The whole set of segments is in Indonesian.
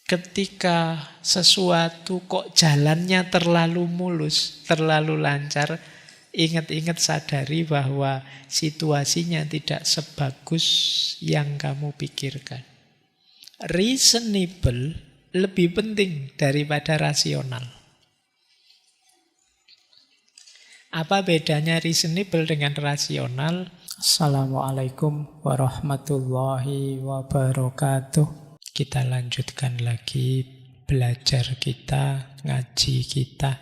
Ketika sesuatu kok jalannya terlalu mulus, terlalu lancar, ingat-ingat sadari bahwa situasinya tidak sebagus yang kamu pikirkan. Reasonable lebih penting daripada rasional. Apa bedanya reasonable dengan rasional? Assalamualaikum warahmatullahi wabarakatuh. Kita lanjutkan lagi belajar kita, ngaji kita.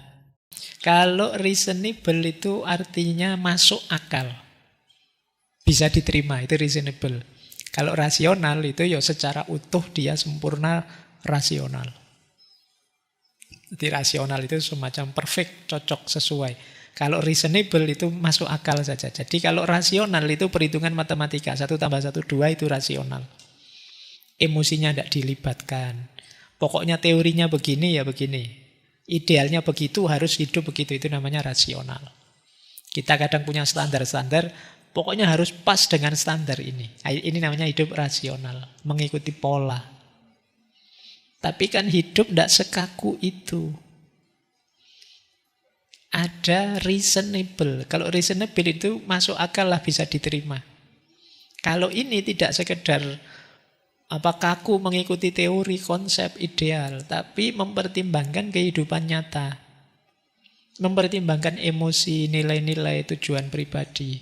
Kalau reasonable itu artinya masuk akal. Bisa diterima, itu reasonable. Kalau rasional itu ya secara utuh dia sempurna rasional. Jadi rasional itu semacam perfect, cocok, sesuai. Kalau reasonable itu masuk akal saja. Jadi kalau rasional itu perhitungan matematika. 1 tambah 1, 2 itu rasional. Emosinya tidak dilibatkan. Pokoknya teorinya begini ya begini. Idealnya begitu, harus hidup begitu. Itu namanya rasional. Kita kadang punya standar-standar. Pokoknya harus pas dengan standar ini. Ini namanya hidup rasional. Mengikuti pola. Tapi kan hidup tidak sekaku itu. Ada reasonable. Kalau reasonable itu masuk akal lah, bisa diterima. Kalau ini tidak sekedar kaku mengikuti teori, konsep, ideal, tapi mempertimbangkan kehidupan nyata. Mempertimbangkan emosi, nilai-nilai, tujuan pribadi.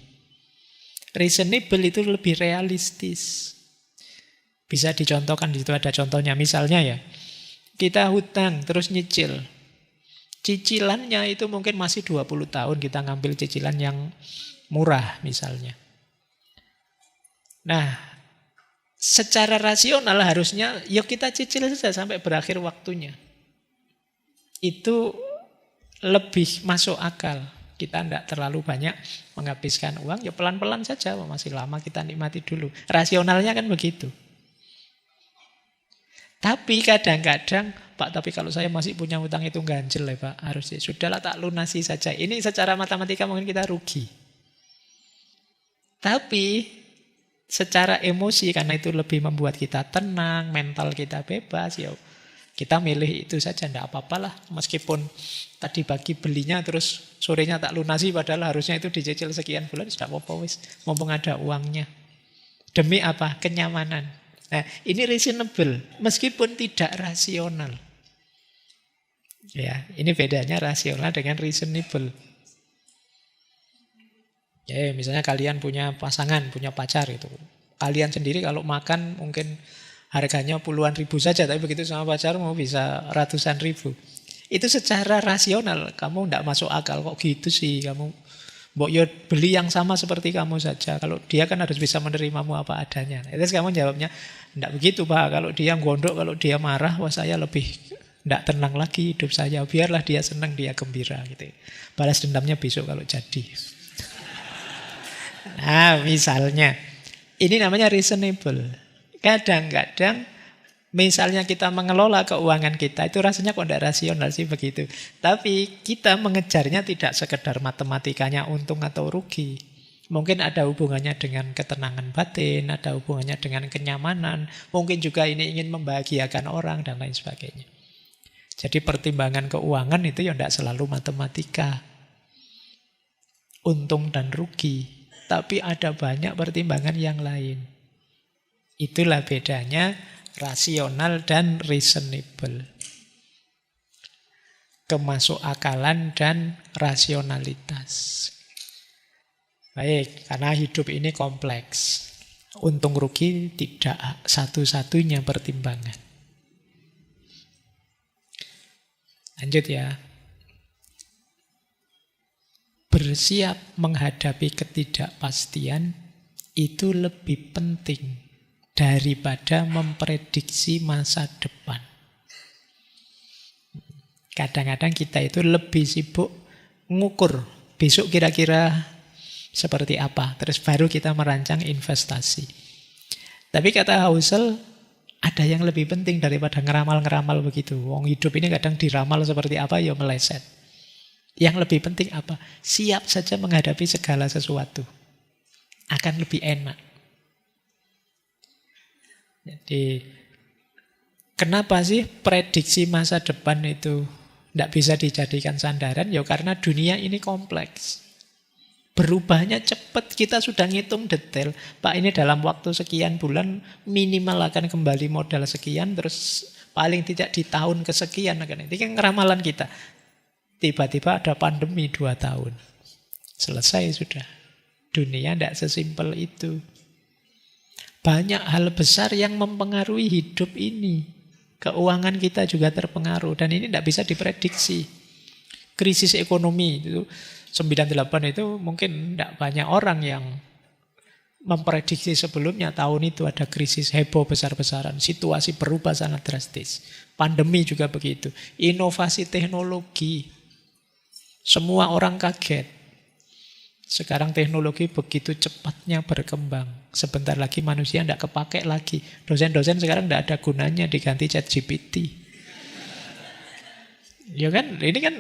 Reasonable itu lebih realistis. Bisa dicontohkan, di situ ada contohnya. Misalnya ya, kita hutang terus nyicil. Cicilannya itu mungkin masih 20 tahun kita ngambil cicilan yang murah misalnya. Nah, secara rasional harusnya ya kita cicil saja sampai berakhir waktunya. Itu lebih masuk akal. Kita tidak terlalu banyak menghabiskan uang, ya pelan-pelan saja, masih lama kita nikmati dulu. Rasionalnya kan begitu. Tapi kadang-kadang, Pak, tapi kalau saya masih punya utang itu ganjel ya Pak, harusnya sudahlah tak lunasi saja. Ini secara matematika mungkin kita rugi. Tapi secara emosi, karena itu lebih membuat kita tenang, mental kita bebas, ya kita milih itu saja, tidak apa-apalah. Meskipun tadi pagi belinya terus sorenya tak lunasi, padahal harusnya itu dicicil sekian bulan, tidak apa-apa wis, mumpung ada uangnya. Demi apa? Kenyamanan. Nah, ini reasonable, meskipun tidak rasional. Ya, ini bedanya rasional dengan reasonable. Ya, misalnya kalian punya pasangan, punya pacar itu. Kalian sendiri kalau makan mungkin harganya puluhan ribu saja, tapi begitu sama pacar mau bisa ratusan ribu. Itu secara rasional, kamu tidak masuk akal kok gitu sih. Kamu beli yang sama seperti kamu saja. Kalau dia kan harus bisa menerimamu apa adanya. Terus kamu jawabnya, tidak begitu Pak. Kalau dia gondok, kalau dia marah, wah saya lebih tidak tenang lagi hidup saya. Biarlah dia senang, dia gembira gitu. Balas dendamnya besok kalau jadi. Nah, misalnya, ini namanya reasonable. Kadang-kadang, misalnya kita mengelola keuangan kita, itu rasanya kok tidak rasional sih begitu. Tapi kita mengejarnya tidak sekedar matematikanya untung atau rugi. Mungkin ada hubungannya dengan ketenangan batin, ada hubungannya dengan kenyamanan. Mungkin juga ini ingin membahagiakan orang dan lain sebagainya. Jadi pertimbangan keuangan itu ya tidak selalu matematika. Untung dan rugi. Tapi ada banyak pertimbangan yang lain. Itulah bedanya rasional dan reasonable. Kemasuk akalan dan rasionalitas. Baik, karena hidup ini kompleks. Untung rugi tidak satu-satunya pertimbangan. Lanjut ya. Bersiap menghadapi ketidakpastian itu lebih penting daripada memprediksi masa depan. Kadang-kadang kita itu lebih sibuk ngukur besok kira-kira seperti apa, terus baru kita merancang investasi. Tapi kata Housel, ada yang lebih penting daripada ngeramal-ngeramal begitu. Wong hidup ini kadang diramal seperti apa ya meleset. Yang lebih penting apa? Siap saja menghadapi segala sesuatu. Akan lebih enak. Jadi Kenapa sih prediksi masa depan itu tidak bisa dijadikan sandaran? Ya karena dunia ini kompleks. Berubahnya cepat, kita sudah ngitung detail. Pak, ini dalam waktu sekian bulan minimal akan kembali modal sekian, terus paling tidak di tahun kesekian akan. Ini kan ramalan kita. Tiba-tiba ada pandemi 2 tahun. Selesai sudah. Dunia tidak sesimpel itu. Banyak hal besar yang mempengaruhi hidup ini. Keuangan kita juga terpengaruh. Dan ini tidak bisa diprediksi. Krisis ekonomi itu 98 itu mungkin tidak banyak orang yang memprediksi sebelumnya tahun itu ada krisis heboh besar-besaran. Situasi berubah sangat drastis. Pandemi juga begitu. Inovasi teknologi. Semua orang kaget. Sekarang teknologi begitu cepatnya berkembang. Sebentar lagi manusia tidak kepake lagi. Dosen-dosen sekarang tidak ada gunanya, diganti ChatGPT. Ya kan, ini kan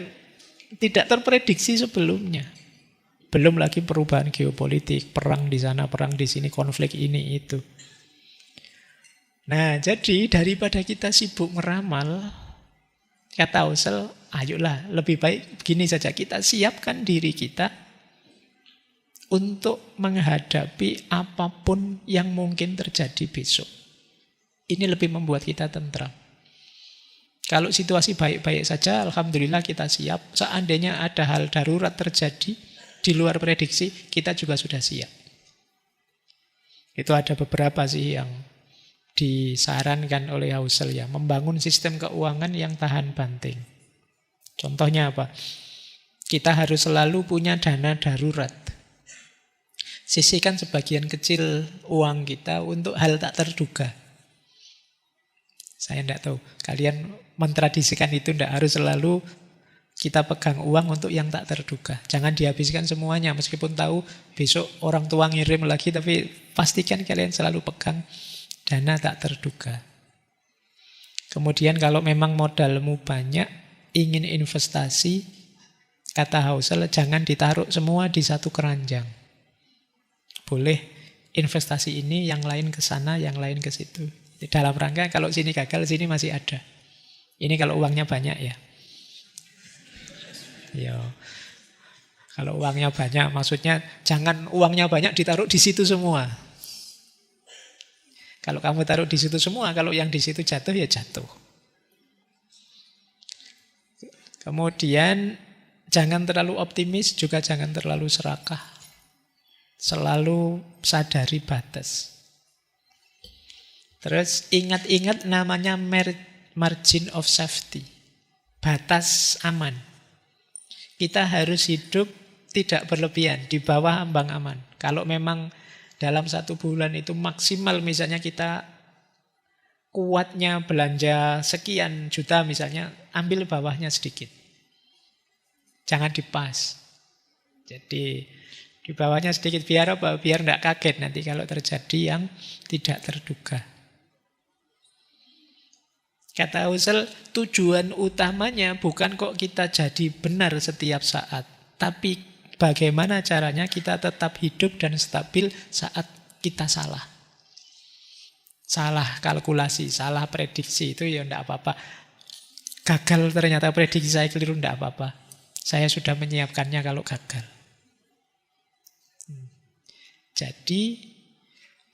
tidak terprediksi sebelumnya. Belum lagi perubahan geopolitik, perang di sana, perang di sini, konflik ini itu. Nah, jadi daripada kita sibuk meramal, kata Husserl, ayolah lebih baik begini saja, kita siapkan diri kita untuk menghadapi apapun yang mungkin terjadi besok. Ini lebih membuat kita tentram. Kalau situasi baik-baik saja, alhamdulillah kita siap. Seandainya ada hal darurat terjadi di luar prediksi, kita juga sudah siap. Itu ada beberapa sih yang disarankan oleh Husserl ya, membangun sistem keuangan yang tahan banting. Contohnya apa? Kita harus selalu punya dana darurat. Sisihkan sebagian kecil uang kita untuk hal tak terduga. Saya tidak tahu, kalian mentradisikan itu tidak harus selalu kita pegang uang untuk yang tak terduga. Jangan dihabiskan semuanya, meskipun tahu besok orang tua ngirim lagi, tapi pastikan kalian selalu pegang dana tak terduga. Kemudian kalau memang modalmu banyak, ingin investasi, kata Husserl, jangan ditaruh semua di satu keranjang. Boleh investasi ini, yang lain ke sana, yang lain ke situ. Dalam rangka kalau sini gagal, sini masih ada. Ini kalau uangnya banyak ya. Ya. Kalau uangnya banyak, maksudnya jangan uangnya banyak ditaruh di situ semua. Kalau kamu taruh di situ semua, kalau yang di situ jatuh ya jatuh. Kemudian jangan terlalu optimis, juga jangan terlalu serakah. Selalu sadari batas. Terus ingat-ingat namanya margin of safety. Batas aman. Kita harus hidup tidak berlebihan, di bawah ambang aman. Kalau memang dalam 1 bulan itu maksimal misalnya kita kuatnya belanja sekian juta misalnya, ambil bawahnya sedikit. Jangan dipas. Jadi di bawahnya sedikit, biar apa? Biar tidak kaget nanti kalau terjadi yang tidak terduga. Kata Husserl, tujuan utamanya bukan kok kita jadi benar setiap saat, tapi bagaimana caranya kita tetap hidup dan stabil saat kita salah. Salah kalkulasi, salah prediksi, itu ya tidak apa-apa. Gagal ternyata prediksi saya keliru, tidak apa-apa. Saya sudah menyiapkannya kalau gagal. Jadi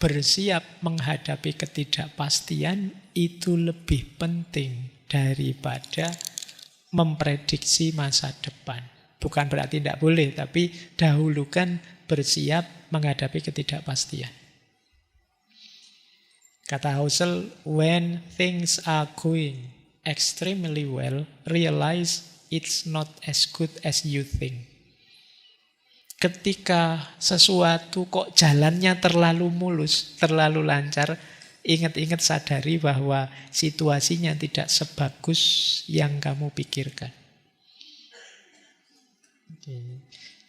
bersiap menghadapi ketidakpastian itu lebih penting daripada memprediksi masa depan. Bukan berarti tidak boleh, tapi dahulukan bersiap menghadapi ketidakpastian. Kata Husserl, when things are going extremely well, realize it's not as good as you think. Ketika sesuatu kok jalannya terlalu mulus, terlalu lancar, ingat-ingat sadari bahwa situasinya tidak sebagus yang kamu pikirkan.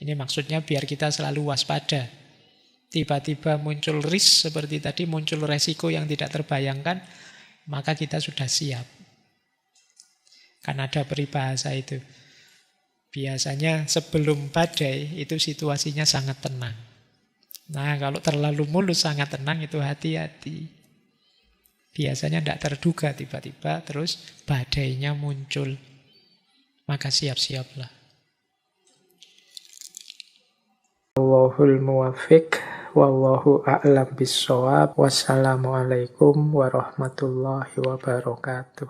Ini maksudnya biar kita selalu waspada. Tiba-tiba muncul risk seperti tadi, muncul resiko yang tidak terbayangkan, maka kita sudah siap. Kan ada peribahasa itu. Biasanya sebelum badai itu situasinya sangat tenang. Nah, kalau terlalu mulus sangat tenang itu hati-hati. Biasanya tidak terduga tiba-tiba terus badainya muncul. Maka siap-siaplah. Wallahul muwaffiq, wallahu a'lam bissawab. Wassalamualaikum warahmatullahi wabarakatuh.